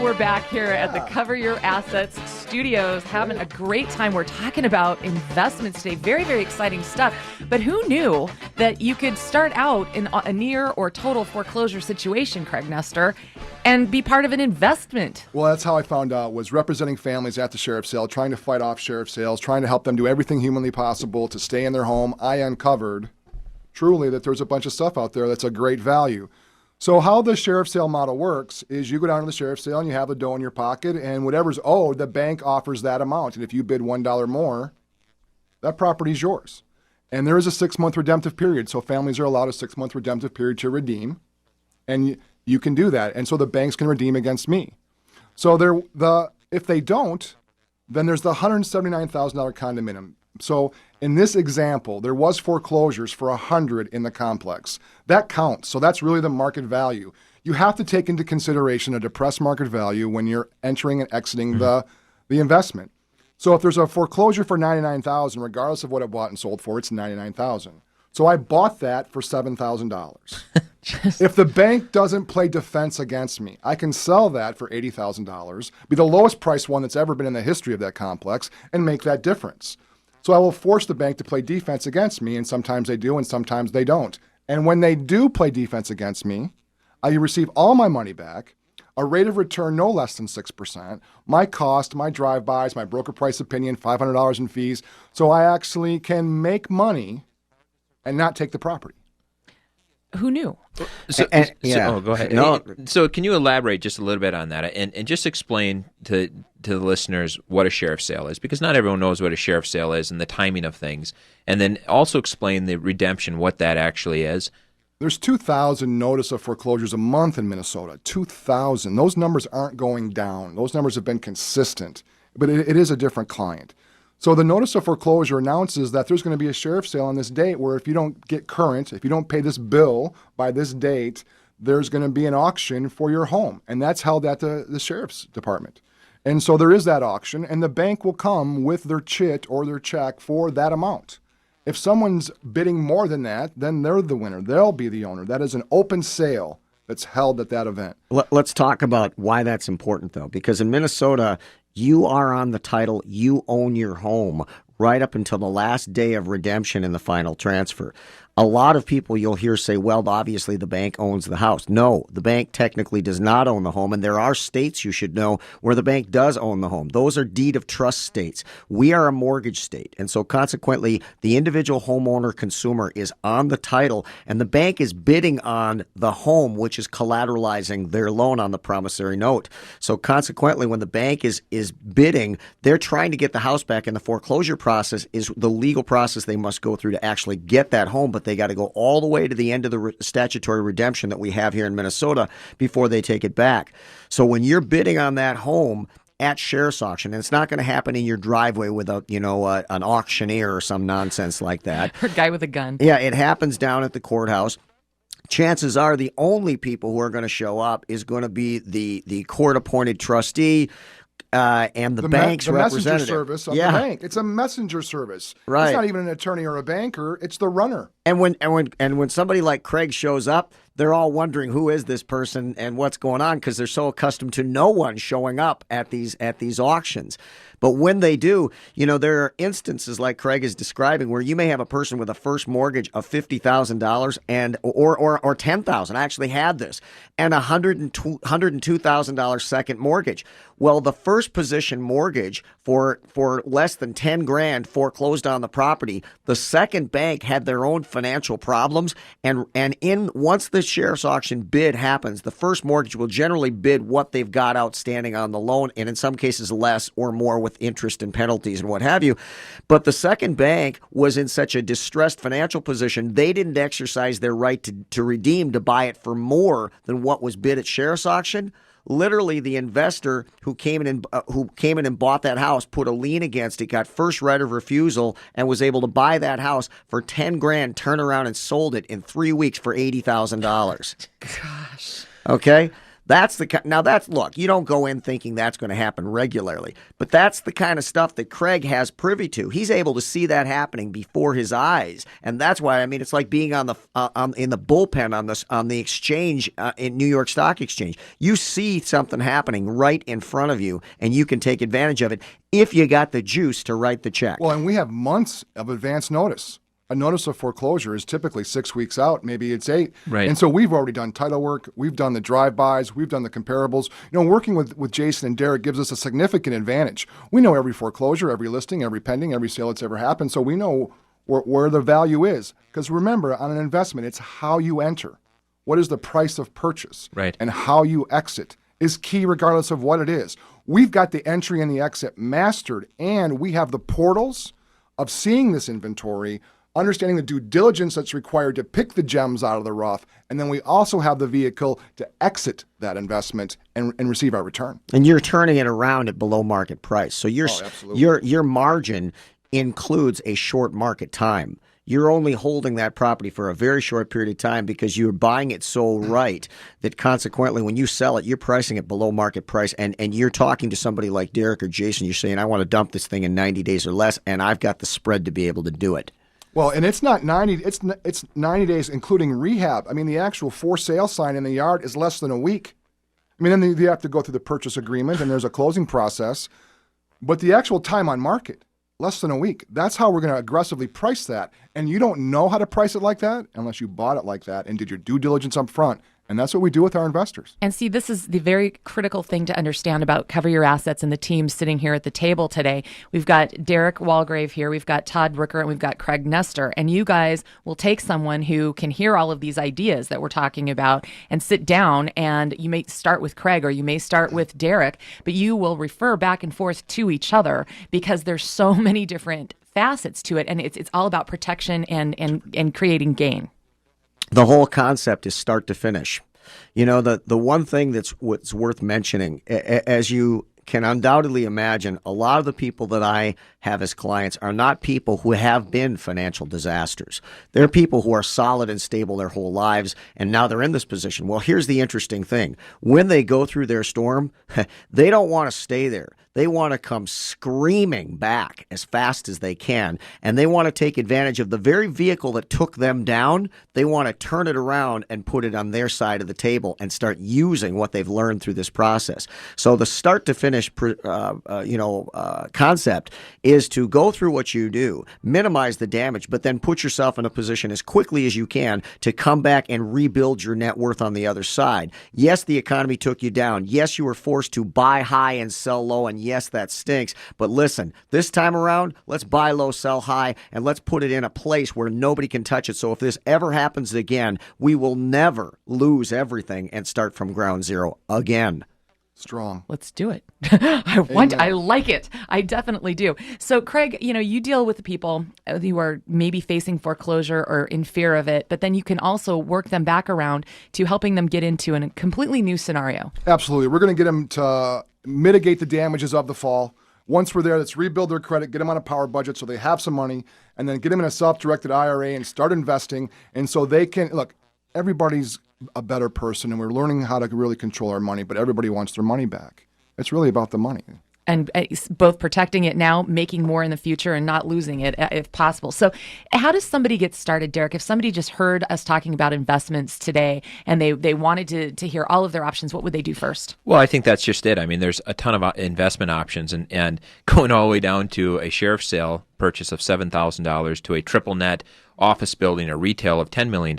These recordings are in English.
we're back here at the Cover Your Assets studios having a great time. We're talking about investments today. Very, very exciting stuff. But who knew that you could start out in a near or total foreclosure situation, Craig Nestor, and be part of an investment? Well, that's how I found out, was representing families at the sheriff's sale, trying to fight off sheriff's sales, trying to help them do everything humanly possible to stay in their home. I uncovered truly that there's a bunch of stuff out there that's a great value. So how the sheriff's sale model works is you go down to the sheriff's sale and you have the dough in your pocket, and whatever's owed, the bank offers that amount. And if you bid $1 more, that property's yours. And there is a 6-month redemptive period. So families are allowed a 6-month redemptive period to redeem. And you can do that. And so the banks can redeem against me. So if they don't, then there's the $179,000 condominium. So in this example, there was foreclosures for 100 in the complex. That counts. So that's really the market value. You have to take into consideration a depressed market value when you're entering and exiting the investment. So if there's a foreclosure for $99,000, regardless of what it bought and sold for, it's $99,000. So I bought that for $7,000. If the bank doesn't play defense against me, I can sell that for $80,000, be the lowest price one that's ever been in the history of that complex, and make that difference. So I will force the bank to play defense against me, and sometimes they do and sometimes they don't. And when they do play defense against me, I receive all my money back, a rate of return no less than 6%, my cost, my drive-bys, my broker price opinion, $500 in fees. So I actually can make money and not take the property. Who knew? Go ahead. No. So can you elaborate just a little bit on that and just explain to the listeners what a sheriff's sale is? Because not everyone knows what a sheriff's sale is and the timing of things. And then also explain the redemption, what that actually is. There's 2,000 notice of foreclosures a month in Minnesota. 2,000. Those numbers aren't going down. Those numbers have been consistent. But it is a different client. So the notice of foreclosure announces that there's going to be a sheriff's sale on this date where if you don't get current, if you don't pay this bill by this date, there's going to be an auction for your home. And that's held at the sheriff's department. And so there is that auction, and the bank will come with their chit or their check for that amount. If someone's bidding more than that, then they're the winner. They'll be the owner. That is an open sale that's held at that event. Let's talk about why that's important, though, because in Minnesota, you are on the title, you own your home right up until the last day of redemption in the final transfer. A lot of people you'll hear say, well, obviously the bank owns the house. No, the bank technically does not own the home, and there are states, you should know, where the bank does own the home. Those are deed of trust states. We are a mortgage state, and so consequently, the individual homeowner consumer is on the title, and the bank is bidding on the home, which is collateralizing their loan on the promissory note. So consequently, when the bank is bidding, they're trying to get the house back, and the foreclosure process is the legal process they must go through to actually get that home, but they got to go all the way to the end of the statutory redemption that we have here in Minnesota before they take it back. So when you're bidding on that home at sheriff's auction, and it's not going to happen in your driveway with an auctioneer or some nonsense like that. Or a guy with a gun. Yeah, it happens down at the courthouse. Chances are the only people who are going to show up is going to be the court-appointed trustee, and the bank's representative. Messenger service of the bank. It's a messenger service. Right. It's not even an attorney or a banker. It's the runner. And when somebody like Craig shows up, they're all wondering who is this person and what's going on because they're so accustomed to no one showing up at these auctions. But when they do, there are instances like Craig is describing where you may have a person with a first mortgage of $50,000 and or $10,000. I actually had this, and a $102,000 second mortgage. Well, the first position mortgage for less than $10,000 foreclosed on the property. The second bank had their own financial problems, and once the sheriff's auction bid happens, the first mortgage will generally bid what they've got outstanding on the loan, and in some cases less or more with interest and penalties and what have you. But the second bank was in such a distressed financial position, they didn't exercise their right to redeem, to buy it for more than what was bid at sheriff's auction. Literally, the investor who came in and bought that house put a lien against it, got first right of refusal, and was able to buy that house for $10,000, turn around and sold it in 3 weeks for $80,000. Gosh. Okay? Look, you don't go in thinking that's going to happen regularly, but that's the kind of stuff that Craig has privy to. He's able to see that happening before his eyes, and that's why, I mean, it's like being on the in the bullpen on the exchange in New York Stock Exchange. You see something happening right in front of you, and you can take advantage of it if you got the juice to write the check. Well, and we have months of advance notice. A notice of foreclosure is typically 6 weeks out, maybe it's 8. Right. And so we've already done title work, we've done the drive-bys, we've done the comparables. You know, working with Jason and Derek gives us a significant advantage. We know every foreclosure, every listing, every pending, every sale that's ever happened, so we know where the value is. Because remember, on an investment, it's how you enter. What is the price of purchase? Right. And how you exit is key regardless of what it is. We've got the entry and the exit mastered, and we have the portals of seeing this inventory, understanding the due diligence that's required to pick the gems out of the rough, and then we also have the vehicle to exit that investment and receive our return. And you're turning it around at below market price. So your margin includes a short market time. You're only holding that property for a very short period of time because you're buying it so right that consequently when you sell it, you're pricing it below market price. And you're talking to somebody like Derek or Jason, you're saying, I want to dump this thing in 90 days or less, and I've got the spread to be able to do it. Well, and it's not 90, it's 90 days including rehab. I mean, the actual for sale sign in the yard is less than a week. I mean, then you have to go through the purchase agreement and there's a closing process. But the actual time on market, less than a week. That's how we're going to aggressively price that. And you don't know how to price it like that unless you bought it like that and did your due diligence up front. And that's what we do with our investors. And see, this is the very critical thing to understand about Cover Your Assets and the team sitting here at the table today. We've got Derek Walgrave here, we've got Todd Rooker, and we've got Craig Nestor. And you guys will take someone who can hear all of these ideas that we're talking about and sit down, and you may start with Craig or you may start with Derek, but you will refer back and forth to each other because there's so many different facets to it. And it's all about protection and creating gain. The whole concept is start to finish. You know, the one thing that's worth mentioning, as you can undoubtedly imagine, a lot of the people that I have as clients are not people who have been financial disasters. They're people who are solid and stable their whole lives, and now they're in this position. Well, here's the interesting thing. When they go through their storm, they don't want to stay there. They want to come screaming back as fast as they can, and they want to take advantage of the very vehicle that took them down. They want to turn it around and put it on their side of the table and start using what they've learned through this process. So the start to finish concept is to go through what you do, minimize the damage, but then put yourself in a position as quickly as you can to come back and rebuild your net worth on the other side. Yes, the economy took you down. Yes, you were forced to buy high and sell low, and yes, that stinks. But listen, this time around, let's buy low, sell high, and let's put it in a place where nobody can touch it. So if this ever happens again, we will never lose everything and start from ground zero again. Strong. Let's do it. I like it. I definitely do. So, Craig, you deal with the people who are maybe facing foreclosure or in fear of it, but then you can also work them back around to helping them get into a completely new scenario. Absolutely. We're going to get them to mitigate the damages of the fall. Once we're there, let's rebuild their credit, get them on a power budget so they have some money, and then get them in a self-directed IRA and start investing. And so they can, look, everybody's a better person, and we're learning how to really control our money, but everybody wants their money back. It's really about the money. And both protecting it now, making more in the future, and not losing it if possible. So how does somebody get started, Derek? If somebody just heard us talking about investments today and they wanted to hear all of their options, what would they do first? Well, I think that's just it. I mean, there's a ton of investment options, and going all the way down to a sheriff's sale purchase of $7,000 to a triple net office building or retail of $10 million.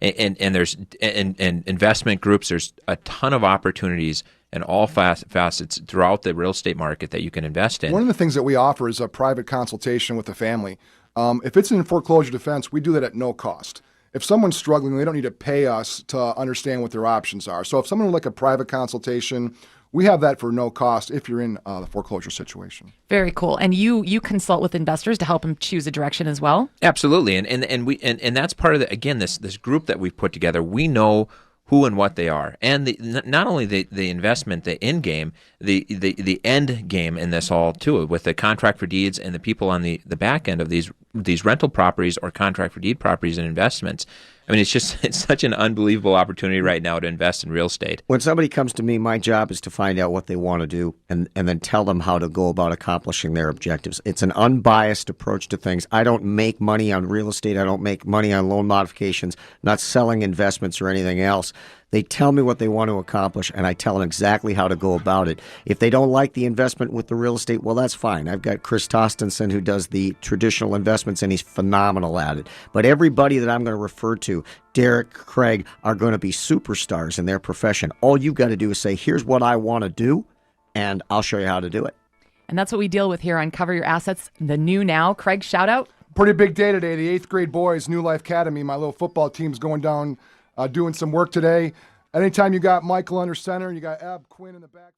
And there's investment groups, there's a ton of opportunities and all facets throughout the real estate market that you can invest in. One of the things that we offer is a private consultation with the family. If it's in foreclosure defense, we do that at no cost. If someone's struggling, they don't need to pay us to understand what their options are. So if someone would like a private consultation, we have that for no cost if you're in the foreclosure situation. Very cool. And you consult with investors to help them choose a direction as well? Absolutely. And that's part of this group that we've put together. We know who and what they are, and not only the investment, the end game, the end game in this all too, with the contract for deeds and the people on the back end of these rental properties or contract for deed properties and investments. I mean, it's such an unbelievable opportunity right now to invest in real estate. When somebody comes to me, my job is to find out what they want to do and then tell them how to go about accomplishing their objectives. It's an unbiased approach to things. I don't make money on real estate. I don't make money on loan modifications, not selling investments or anything else. They tell me what they want to accomplish, and I tell them exactly how to go about it. If they don't like the investment with the real estate, well, that's fine. I've got Chris Tostenson who does the traditional investments, and he's phenomenal at it. But everybody that I'm going to refer to, Derek, Craig, are going to be superstars in their profession. All you've got to do is say, here's what I want to do, and I'll show you how to do it. And that's what we deal with here on Cover Your Assets, the new now. Craig, shout out. Pretty big day today. The 8th grade boys, New Life Academy, my little football team's going down doing some work today. Anytime you got Michael under center, you got Ab Quinn in the back.